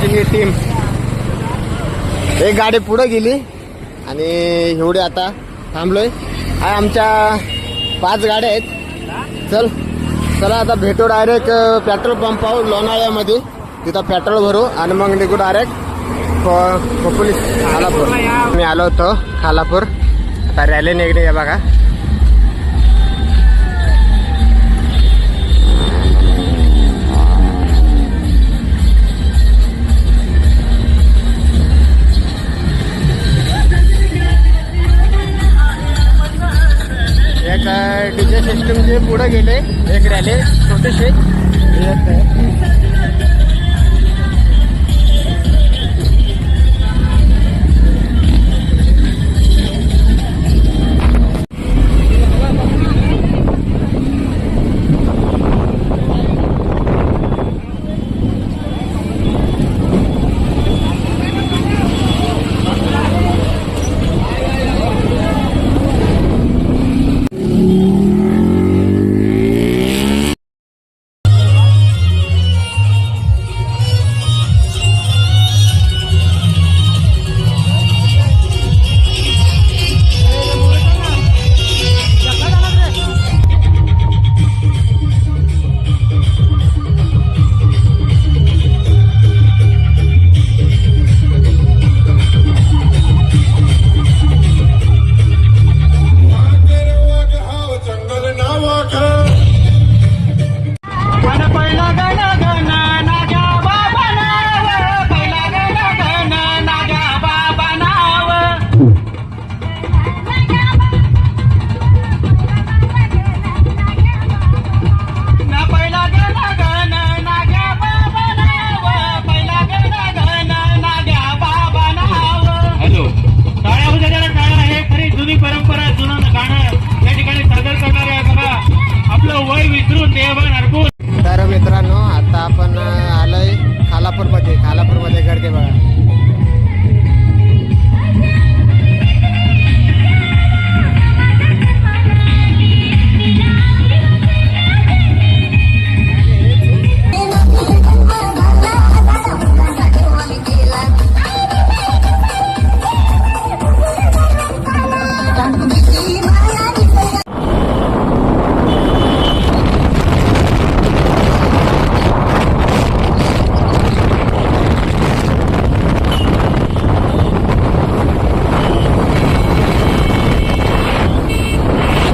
ही team. एक गाडी पुढे गेली आणि एवढे आता थांबलोय. आमच्या 5 गाड्या आहेत. चला आता भेटू डायरेक्ट पेट्रोल पंपावर लोणावळ्यामध्ये. तिथं पेट्रोल भरू आणि मग निघू डायरेक्ट पोलीस खालापूर. मी आलो होतो खालापूर. आता रॅली निघणे आहे बघा. एक डीजे सिस्टमचे पुढे गेले. एक रॅली छोटीशी.